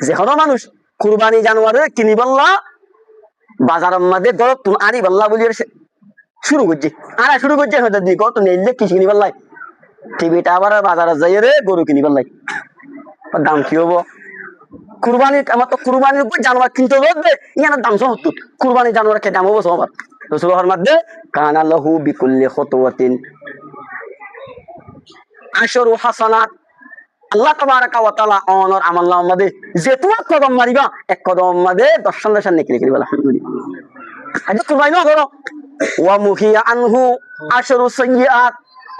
যে কোনো মানুষ কুরবানি জানোয়ারে কিনি বললা বাজারের মধ্যে ধরো তুমি আনি বললা বলি শুরু করছি আর শুরু করছে হয়তো দিক তো নেইলে কি কিনি বললাই টিভিটা আবার বাজারে যাই রে গরু কিনি বললাই দাম কি হবো কুরবানির আমার তো কুরবানির উপর জানোয়ার কিনতে হবে ইয়ার দাম সত্তর কুরবানি জানোয়ার খেয়ে দাম হবো সবার রসুলের মধ্যে কানা লাহু বিকুল্লি খুতওয়াতিন আশরু হাসানাত আল্লাহ তাবারাকা ওয়া তাআলা অনর আমাল্লাহ মধ্যে যেটু কদম মারিবা এক কদম মধ্যে দর্শন দর্শন নিকলি করিবা আলহামদুলিল্লাহ আজ কুরবানি না করো ওয়া মুহিয়া আনহু আশরু সাইয়্যাত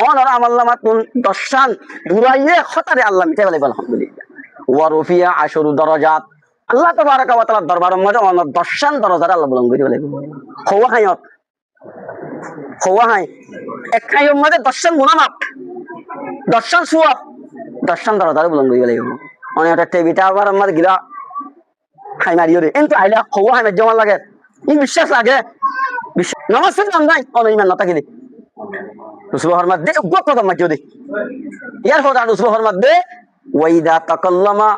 অনর আমাল্লাহ মাতুন দর্শন বুরাইয়ে খতারে আল্লাহ মিটাই বলে আলহামদুলিল্লাহ ওয়া রুফিয়া আশরু দারাজাত আল্লাহ তাবারাকা ওয়া তাআলা দরবারের মধ্যে অনর দর্শন দরজার আল্লাহ বুলন্দ করি বলে খওয়া হাই এক খাইয়ের মধ্যে দর্শন গুনামাপ দর্শন সুয়া দর্শন দরজারে বুলন্দ করি বলে অনেক একটা টিভিটা আবার আমার গিলা খাই মারিও রে কিন্তু আইলা খওয়া হাই যেমন লাগে ই বিশ্বাস লাগে নামাজ নাম নাই অনেক ইমান না থাকিলে রসুলের মধ্যে গপ কথা মাঝে দে ইয়ার কথা রসুলের মধ্যে ওয়াইদা তাকাল্লামা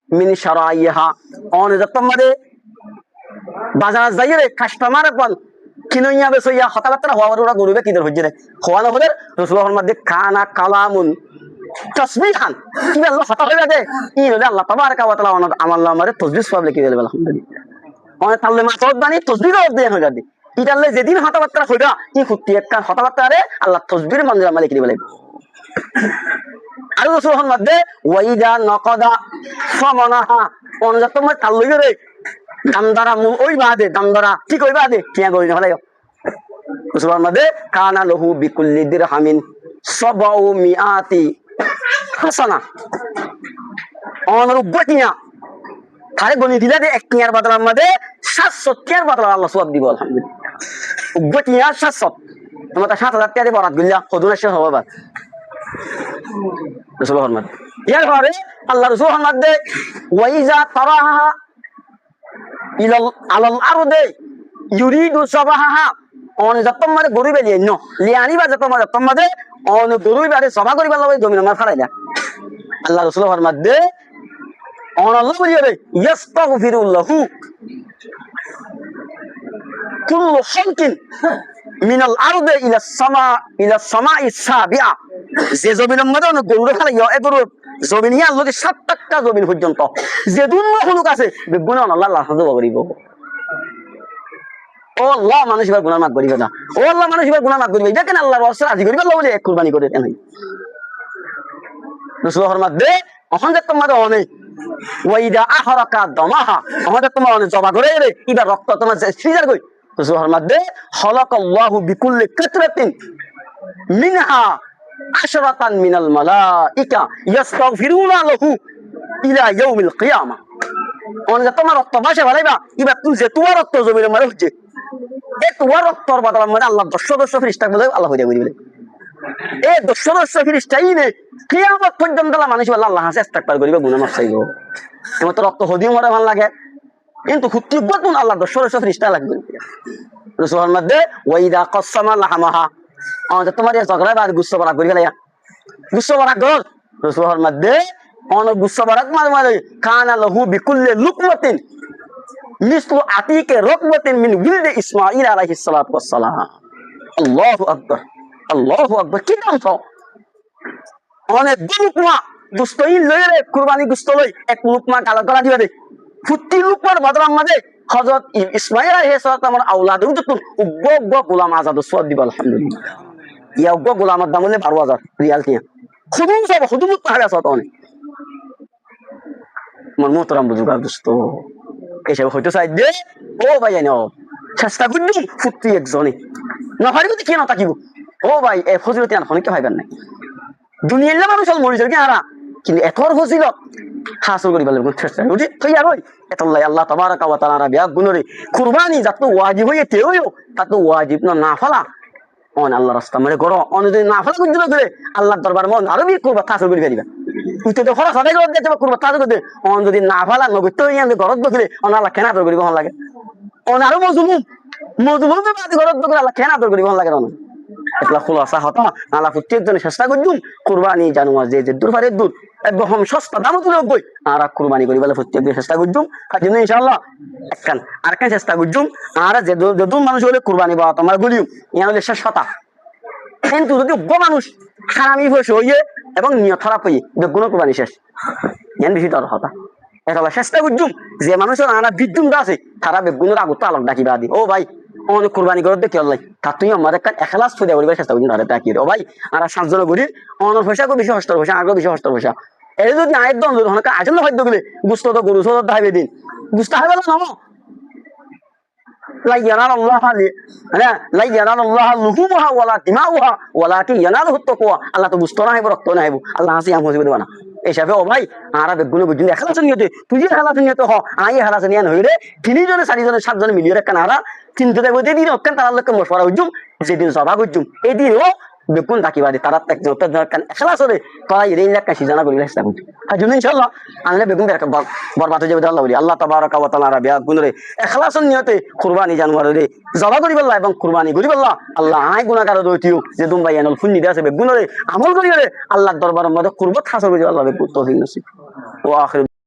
মিন শারাইহা অন যতমাদে বাজার যাইরে কাস্টমার কোন কিনইয়া বেসইয়া হতাবাত্রা হওয়ার ওরা গরুবে কিদের হইছে রে খওয়ানো হলে রসুলের মধ্যে কানা কালামুন তাসবিহান কি আল্লাহ হতা হইবা দে ই হলে আল্লাহ তাবারাকা ওয়া তাআলা আমাল্লাহ আমারে তাসবিহ সওয়াব লিখে দিবেন আলহামদুলিল্লাহ অন তাহলে মাসউদ বানি তাসবিহ দে হয়ে যাবে ইতালে যেদিন হতাবাত্রা হইবা কি খুঁটি একটা হতাবাত্রা রে আল্লাহ তাসবির মঞ্জুর আমলে লিখে দিবেন আর রসুলের মধ্যে ওয়াইদা নকদা ফামানাহা অন যতমার তালইও রে দামদারা ওই বাদে দামদারা ঠিক ওই বাদে কিয়া গরি না হলাই রসুলের মধ্যে কানা লাহু বিকুল্লি দিরহামিন সাবাউ মিআতি হাসানা অনর গটিয়া তারে গনি দিলা দে এক টিয়ার বদলার মধ্যে 700 টিয়ার বদলা আল্লাহ সওয়াব দিব আলহামদুলিল্লাহ গটিয়া 700 তোমার 7000 টিয়ারে বরাত গিলা হদুনা শেষ হবে বাদ রসুলের মধ্যে ইয়ার পরে আল্লাহ রসুলের মধ্যে ওয়াইজা তারাহা ইলাল আলাল আরদে ইউরিদু সাবাহা অন যতমারে গরু বেলিয়ে ন লিয়ানি বা যতমারে অন গরু বারে সভা করিবা লগে জমিন মার ফালাইলা আল্লাহ রাসূলের মধ্যে অন আল্লাহ বলিয়ে ইস্তাগফিরুল্লাহু কুল্লু খালকিন মিনাল আরদে ইলা সামাই সাবিআ যে জমিনের মধ্যে অন গরু ফালাইয়া এ গরু জমিন ইয়া আল্লাহ 7টা জমিন পর্যন্ত যে দুন্য হুলুক আছে বেগুন আল্লাহ লাহাজু করিব ও আল্লাহ মানুষ এবার গুনাহ মাফ করিবে না ও আল্লাহ মানুষ এবার গুনাহ মাফ করিবে এটা কেন আল্লাহর ওয়াসিলা রাজি করিবে আল্লাহ বলে এক কুরবানি করে কেন রাসূলুল্লাহর মধ্যে ওখান যে তোমাদের অনেক ওয়াইদা আহরাকা দামাহা আমাদের তোমার অনেক জবা করে রে এবার রক্ত তোমার সিজার কই রাসূলুল্লাহর মধ্যে খালাকাল্লাহু বিকুল্লি কাতরাতিন মিনহা আশরাতান মিনাল মালাইকা ইস্তাগফিরুনা লাহু ইলা ইয়াউমিল কিয়ামা অনেক তোমার রক্ত বাসে ভালাইবা এবার তুমি যে তোমার রক্ত জমিনে মারে হচ্ছে এই তোমার রক্তর বদলার মধ্যে আল্লাহ 10 ফেরেশতা বলে আল্লাহ হয়ে যাবে বলে এই 10 ফেরেশতাই নে কিয়ামত পর্যন্ত মানুষ আল্লাহ হাসে ইস্তেগফার করিবে গুনাহ মাফ চাইবো তোমার তো রক্ত হদিও মরে ভালো লাগে কিন্তু খুঁটি গুণ আল্লাহ 10 ফেরেশতা লাগবে রাসূলের মধ্যে ওয়াইদা কাসামা লাহমাহা আমাদের তোমার এই ঝগড়া বাদ গুচ্ছ বরাক করি গেলা গুচ্ছ বরাক গল রাসূলের মধ্যে অন গুচ্ছ বরাক মানে কানা লাহু বিকুল্লি লুকমাতিন মিসলু আতিকে রকমাতিন মিন উলদি ইসমাঈল আলাইহিস সালাতু ওয়াস সালাম আল্লাহু আকবার কি নাম তো অনেক লুকমা দুস্তইন লইরে কুরবানি গুস্ত লই এক লুকমা কালা করা দিবা দে ফুটি লুকমার বদলার মধ্যে হযরত ইসমাঈল আলাইহিস সালাতু আমার আওলাদ উজতুন উগ্গ গোলাম আজাদ সওয়াব দিব আলহামদুলিল্লাহ ইয়া উগ্গ গোলামের দাম হলে 12000 রিয়াল কিয়া খুদুম পাহাড়ে আছে তো অনেক আমার মোহতারাম বুজুর্গ দোস্ত এসব হয়তো চাই দে ও ভাই জানো চেষ্টা করবি ফুটি একজনে না পারিব কি না থাকিব ও ভাই এ ফজিলতি আর হনে কি হইবার নাই দুনিয়ার মানুষ মরি যাবে হারা কিন্তু এতর ফজিলত হাসল করি বলে চেষ্টা করি তুই আর ওই এতলাই আল্লাহ তাবারাকা ওয়া তাআলা বিয়া গুণরে কুরবানি যত ওয়াজিব হয়ে তেও তত ওয়াজিব না ফালা অন আল্লাহ রাস্তা মানে করো অন যদি না ফালা করতে করে আল্লাহর দরবার মন আরো বি করবা হাসল করি ফেলিবা তুই তো খরচ আদায় করে দিতে করবা তাজ করতে অন যদি না ফালা নগদ তো ইয়ান ঘরত বসলে অন আল্লাহ কেনা দর করি ভালো লাগে অন আরো মজমুম বাদ ঘরত বসলে আল্লাহ কেনা দর করি ভালো লাগে অন একলা খোলাসা হতা আল্লাহ প্রত্যেকজনে চেষ্টা করুম কুরবানি জানুয়া যে দূর পারে দূর একদম সস্তা দাম তুলে বই আর কুরবানি করি বলে প্রত্যেক চেষ্টা করছুম তার জন্য ইনশাআল্লাহ একখান আরেকখান চেষ্টা করছুম আর যত মানুষ হলে কুরবানি বা তোমার বলিও ইয়া হলে শেষতা কিন্তু যদি মানুষ খারামি হয়েছে হইয়ে এবং নিয়ত খারাপ হইয়ে বেগুনো কুরবানি শেষ ইয়ান বেশি তোর কথা এটা চেষ্টা করছুম যে মানুষের আনা বিদ্যুম আছে তারা বেগুনের আগত আলোক ডাকিবা দি ও ভাই অনেক কুরবানি করতে কি হল্লাই তার তুই আমার একটা এখলাস ফুদে করিবার চেষ্টা করছি তারা ডাকি ও ভাই আর সাতজন করি অনর পয়সা গো বেশি হস্তের পয়সা আগো বেশি হস্তের পয়সা এই যদি আয়ের দম যদি অনেক আজন হয়তো গেলে গুস্ত তো গরু সদর দাইবে দিন গুস্ত হাইবে না لا ينال الله لا ينال الله لحومها ولا دماؤها ولكن يناله التقوى الله তো বুঝতো না হইব রক্ত না হইব আল্লাহ হাসি আম হইব না এইসবে ও ভাই আর বেগুনে বুঝুন এখলাস নিয়তে তুই যে এখলাস নিয়তে হ আই এখলাস নিয়ান হইরে তিনজনে চারিজনে সাতজনে মিলিয়ে রাখেন আরা চিন্তা দেখবো যেদিন হকেন তার লোককে মশওয়ারা হইজুম যেদিন সভা করজুম এই দিনও বেগুন ডাকিবা দি তারা এখলাস হলে তোরা এদিন একটা সিজানা করি চেষ্টা করছি আর জন্য ইনশাআল্লাহ আনলে বেগুন বরবাদ হয়ে যাবে আল্লাহ বলি আল্লাহ তাবারাকা ওয়া তাআলা বেগুন রে এখলাসের নিয়তে কুরবানি জানোয়ার রে জবা করি বললা এবং কুরবানি করি বললা আল্লাহ আই গুনাহগার দইতিও যে তোমরা ইয়ানুল ফুন্নি দেছে বেগুন রে আমল করি রে আল্লাহর দরবারের মধ্যে কুরবত হাসল করি আল্লাহ বেগুন তৌফিক নসিব ওয়া আখির